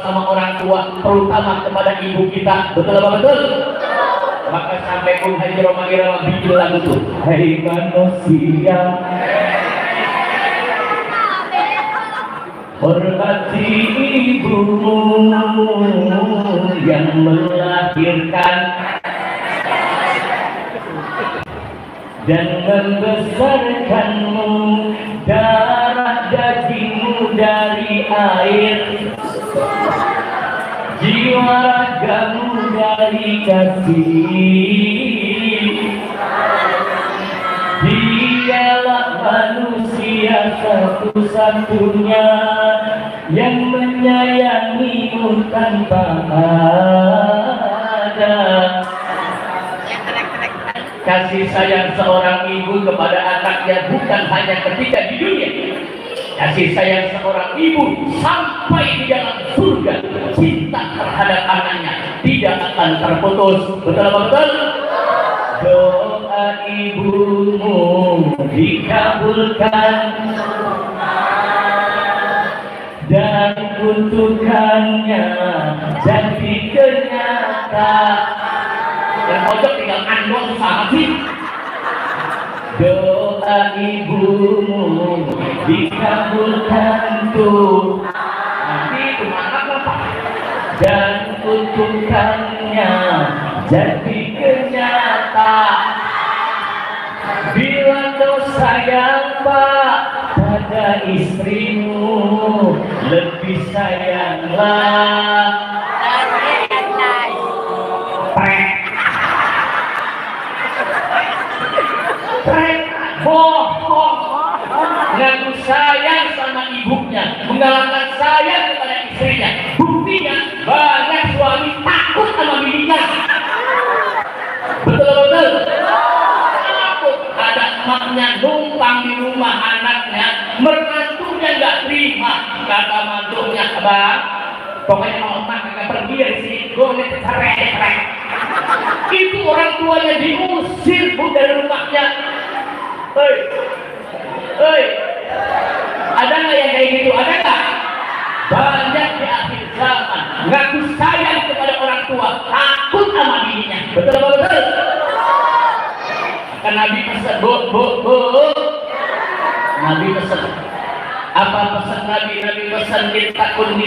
sama orang tua, terutama kepada ibu kita. Betul apa betul? Maka sampai Bung Haji Roma Irama bikin lagu tuh, hai manusia, hormati ibumu yang melahirkan dan membesarkanmu, darah dagingmu dari air, jiwa ragamu dari kasih. Dialah manusia satu-satunya yang menyayangimu tanpa ada. Kasih sayang seorang ibu kepada anaknya bukan hanya ketika di dunia. Kasih sayang seorang ibu sampai di dalam surga, cinta terhadap anaknya tidak akan terputus. Betul apa betul? Doa ibumu dikabulkan dan kutukannya jadi kenyataan. Yang pojok tinggal andong sama sih. Doa ibumu dikabulkan tuh, nanti kemana apa? Dan kutukannya jadi kenyataan. Bila kau sayang Pak pada istrimu, lebih sayanglah ngaku sayang sama ibunya, mengalahkan sayang kepada istrinya. Buktinya banyak suami takut sama bininya. Betul-betul takut ada emaknya numpang di rumah anaknya, mertuanya nggak terima. Kata mantunya, abang, pokoknya kalau emak nggak pergi dari sini, gue mau cerai. Itu orang tuanya diusir dari rumahnya. Hei, ada nggak yang kayak gitu? Ada nggak? Banyak di akhir zaman ngaku sayang kepada orang tua, takut sama dirinya. Betul apa betul? Kan Nabi pesan, bu. Nabi pesan apa pesan Nabi? Nabi pesan ittaqun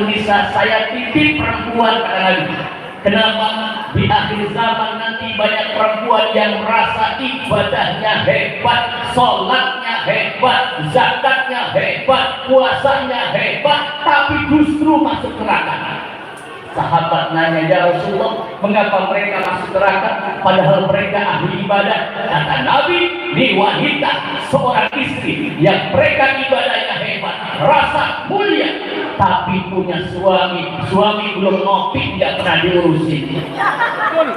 nisa. Saya titip perempuan, kata Nabi. Kenapa? Di akhir zaman nanti banyak perempuan yang merasa ibadahnya hebat, sholatnya hebat, zakatnya hebat, puasanya hebat, tapi justru masuk neraka. Sahabat nanya, ya Rasulullah, mengapa mereka masuk neraka padahal mereka ahli ibadah? Kata Nabi, ini wanita, seorang istri yang mereka ibadahnya hebat, rasa mulia, tapi punya suami belum ngopi, nggak pernah diurusin.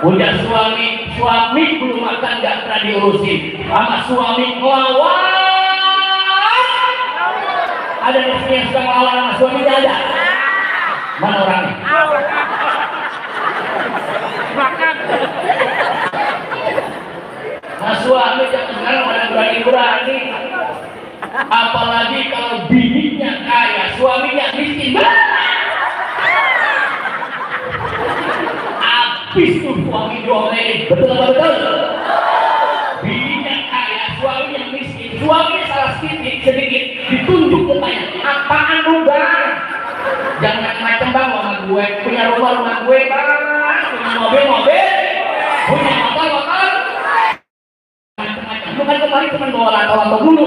Punya suami belum makan, nggak pernah diurusin. Sama suami ngelawan. Ada istri yang suka ngelawan sama suaminya, ada? Mana orangnya? Makan. Nah, suami sekarang pada berani. Apalagi kalau bininya kaya, suaminya miskin. Habis tuh suami diomelin. Betul apa betul? Bininya kaya, suaminya miskin. Suaminya salah sedikit ditunjuk ke tanya, apaan lu bang? Jangan macam-macam bang sama gue. Punya rumah gue bang, punya mobil, punya motor. Macam-macam. Bukan kemarin cuma bawa lato-lato dulu.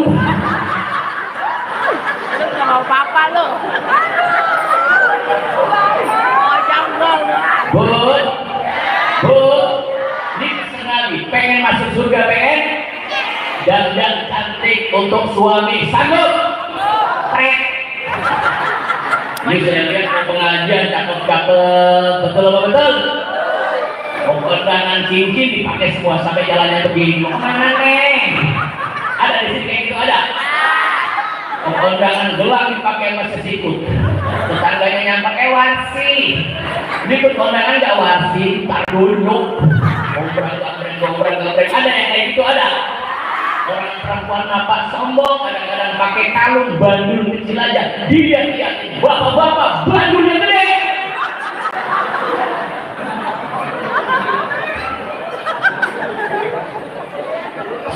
Mau papa lo. Oh jangan. Bu, ini sengaja pengen masuk surga, pengen dan cantik untuk suami, sanggup? Trek. Ini saya lihat pengajian cakep-cakep, betul apa betul? Kondangan cincin dipakai semua sampai jalannya begini. Mau kemana neng? Ada di sini kayak gitu ada. Kondangan gelang dipakai masih sikut. Tetangganya yang pakai warsi. Ini kondangan nggak warsi, tak duduk. Gombrang. Ada yang kayak gitu ada. Orang perempuan nampak sombong, kadang-kadang pakai kalung bandul kecil aja. Dia bapak-bapak bandulnya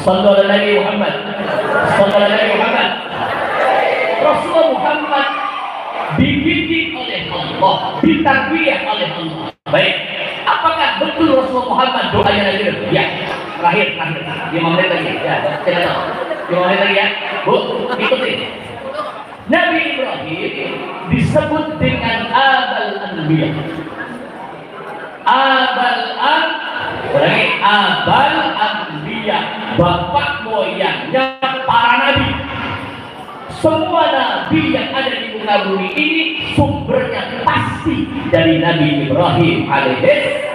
Sallallahu alaihi Muhammad. Sallallahu alaihi Muhammad. Rasulullah Muhammad dididik oleh Allah, ditarbiyah oleh Allah. Baik, apakah betul Rasulullah Muhammad doanya lagi? Ya, terakhir 5 menit lagi. Ya, tidak tahu. 5 menit lagi ya, Bu, ikuti. Nabi Ibrahim disebut dengan Abal Anbiya. Abal Anbiya, bapak moyangnya para nabi. Semua nabi yang ada di muka bumi ini sumbernya pasti dari Nabi Ibrahim alaihi.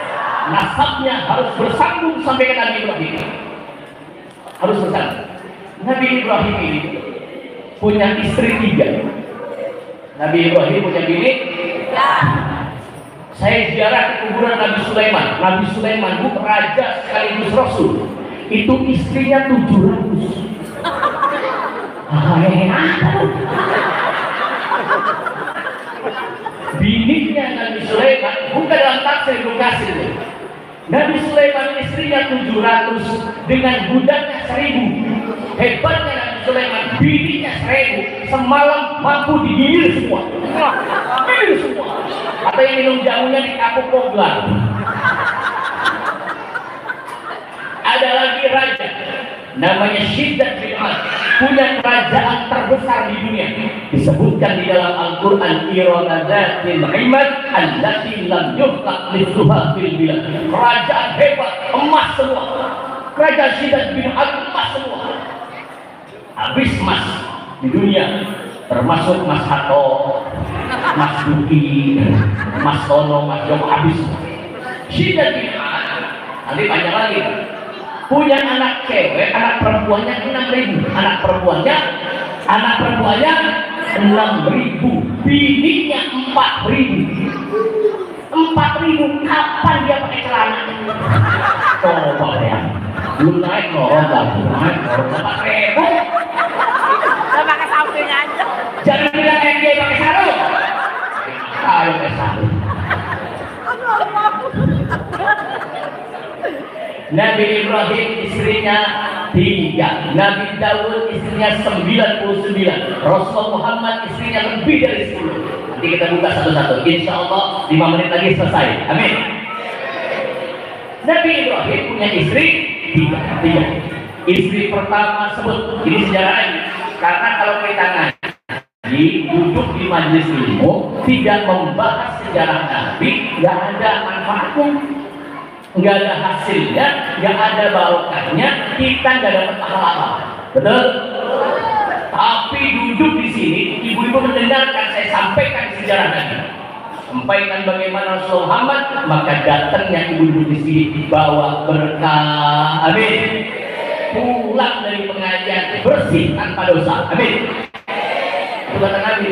Nasabnya harus bersambung sampai ke Nabi Ibrahim. Harus bersambung. Nabi Ibrahim ini punya istri 3. Nabi Ibrahim punya bini 3. Saya ziarah ke kuburan Nabi Sulaiman. Nabi Sulaiman bu raja sekaligus rasul. Itu istrinya 700. Bininya Nabi Sulaiman bukan dalam tafsir Lukasir. Nabi Sulaiman istrinya 700 dengan budaknya 1000. Hebatnya Nabi Sulaiman, bininya 1000. Semalam mampu digilir semua. Gilir semua. Atau yang minum jamunya dikapuk koglar. Ada lagi raja namanya Syiddat bin Ad, punya kerajaan terbesar di dunia. Disebutkan di dalam Al-Quran, Ironazatil Imad allati lam yukhlaq mithluha fil bilad. Kerajaan hebat, emas semua. Kerajaan Syiddat bin Ad emas semua. Habis emas di dunia, termasuk Mas Hato, Mas Duki, Mas Tono, Mas Joko, habis. Syiddat bin Ad, nanti panjang lagi. Punya anak cewek, anak perempuannya 6.000. Anak perempuannya 6.000. Bininya 4.000. 4.000. Kapan dia pakai celana? Coba ya. Belum naik naik 4.000. Udah pakai samping aja. Jangan bilang dia pakai sarung. Ayo pakai sarung. Nabi Ibrahim istrinya 3, Nabi Daud istrinya 99, Rasulullah Muhammad istrinya lebih dari 10. Nanti kita buka satu-satu. Insya Allah 5 menit lagi selesai. Amin. Nabi Ibrahim punya istri 3. Istri pertama sebut, ini sejarahnya. Karena kalau kita ngaji, duduk di majelis ilmu, tidak membahas sejarah Nabi, nggak ada manfaatnya. Nggak ada hasilnya, nggak ada barokahnya, kita nggak dapat pahala. Betul? Tapi duduk di sini, ibu-ibu mendengarkan saya sampaikan sejarah Nabi, sampaikan bagaimana Rasulullah Muhammad, maka datangnya ibu-ibu di sini bawa berkah. Amin. Pulang dari pengajian bersih tanpa dosa. Amin. Itu kata Nabi.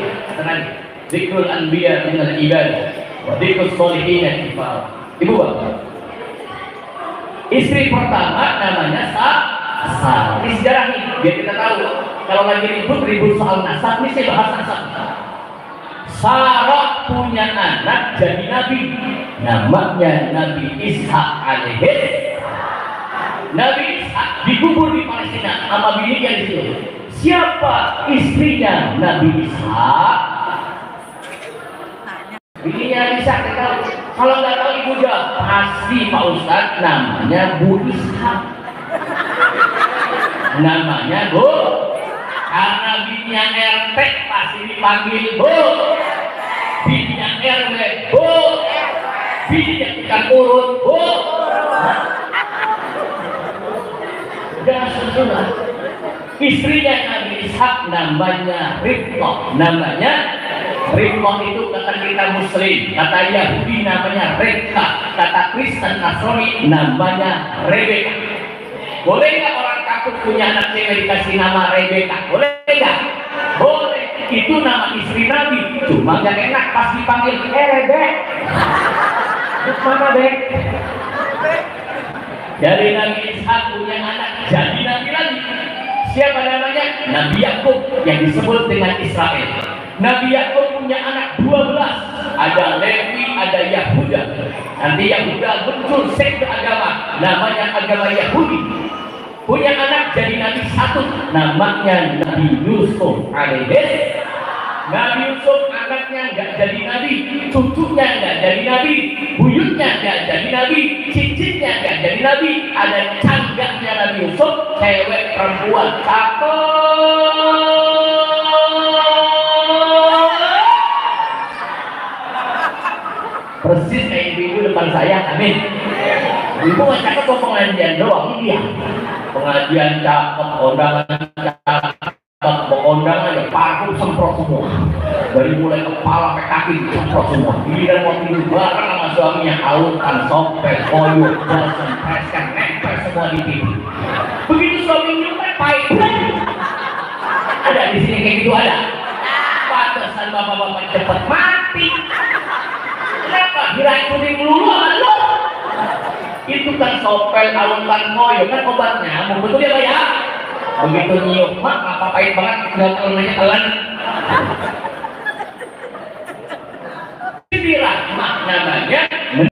Zikrul anbiya minal ibadah wa dzikrus sholihin kifayah. Ibu bapak, istri pertama namanya Sarah. Ini sejarah nih, biar kita tahu. Kalau lagi ribut soal nasab, ini saya bahas nasab. Sarah punya anak jadi nabi, namanya Nabi Ishak alaihi. Nabi Ishak dikubur di Palestina sama bininya di situ. Siapa istrinya Nabi Ishak? Bininya Ishak kita tahu. Kalau nggak tahu ibu jawab, pasti Pak Ustadz namanya Bu Ishak. Namanya Bu, karena bininya RT pasti dipanggil Bu. Bininya RW Bu. Bininya tukang urut Bu. Jangan sudah. Istrinya Nabi Ishak namanya Rifqah. Namanya Rifqah itu kata kita Muslim, kata Yahudi namanya Reka, kata Kristen Nasrani namanya Rebeka. Boleh nggak orang kafir punya anak cewek dikasih nama Rebeka? Boleh nggak? Boleh. Itu nama istri Nabi. Cuma nggak enak pas dipanggil Rebek. Mana Bek? Dari Nabi Ishak punya anak jadi Nabi lagi. Siapa namanya? Nabi Yakub yang disebut dengan Israel. Nabi Yakub punya anak 12. Ada Levi, ada Yahuda. Nanti Yahuda muncul sekte agama, namanya agama Yahudi. punya anak jadi nabi satu, namanya Nabi Yusuf alaihi. Nabi Yusuf anaknya nggak jadi nabi, cucunya nggak jadi nabi, buyutnya nggak jadi nabi, cicitnya nggak jadi nabi. Ada canggahnya Nabi Yusuf, cewek perempuan cakep. Persis kayak ibu depan saya, amin. Ibu nggak cakep kok pengajian doang, iya. Pengajian cakep, kondangan cakep, kondangan ya parfum semprot semua. Dari mulai kepala sampai kaki semprot semua. Giliran mau tidur bareng sama suaminya, autan, sopet, koyo, bosen, preskan, nempel semua di pipi. Begitu suami nyumpet, pahit. Ada di sini kayak gitu ada. Pantesan bapak-bapak cepet mati. Kenapa? Diracunin melulu sama lu. Itu kan sopel, autan, koyo, kan obatnya. Mau betul ya Pak ya? Begitu nyium, mak apa pahit banget, nggak telurnya telan. Ini rahmat namanya.